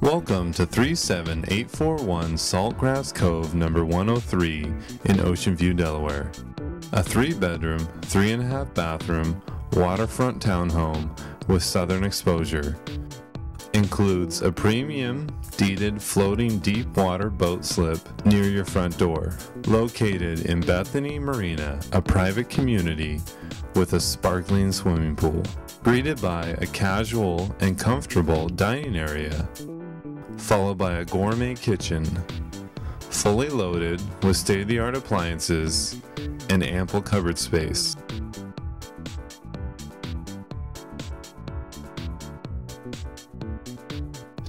Welcome to 37841 Saltgrass Cove number 103 in Ocean View, Delaware. A 3-bedroom, 3.5 bathroom, waterfront townhome with southern exposure. Includes a premium deeded floating deep water boat slip near your front door. Located in Bethany Marina, a private community with a sparkling swimming pool. Greeted by a casual and comfortable dining area, followed by a gourmet kitchen, fully loaded with state-of-the-art appliances and ample cupboard space.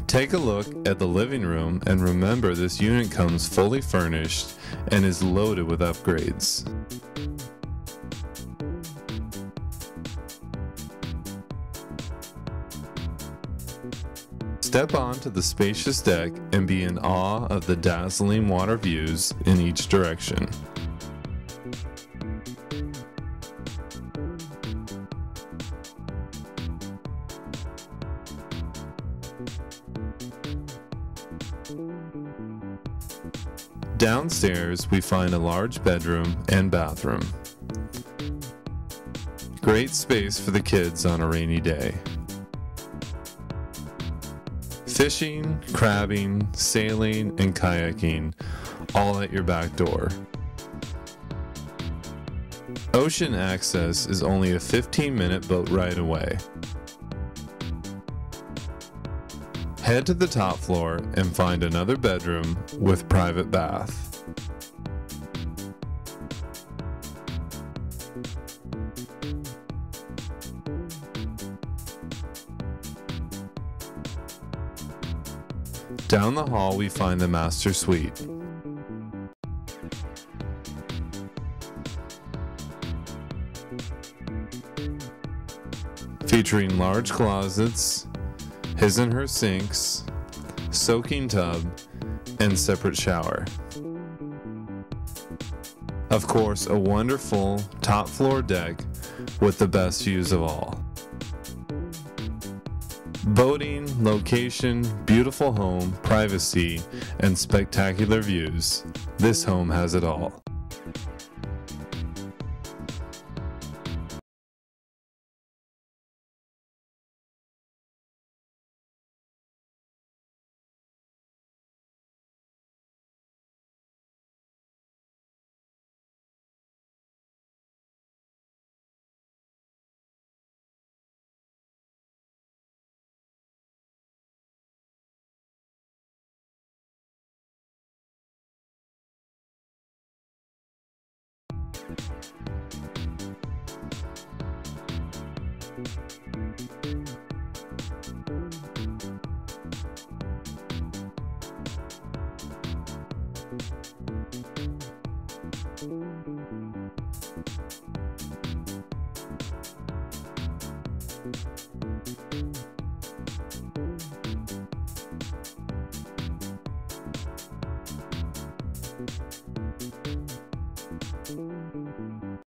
Take a look at the living room and remember this unit comes fully furnished and is loaded with upgrades. Step onto the spacious deck and be in awe of the dazzling water views in each direction. Downstairs, we find a large bedroom and bathroom. Great space for the kids on a rainy day. Fishing, crabbing, sailing, and kayaking, all at your back door. Ocean access is only a 15-minute boat ride away. Head to the top floor and find another bedroom with private bath. Down the hall we find the master suite. Featuring large closets, his and her sinks, soaking tub, and separate shower. Of course, a wonderful top floor deck with the best views of all. Boating, location, beautiful home, privacy, and spectacular views. This home has it all.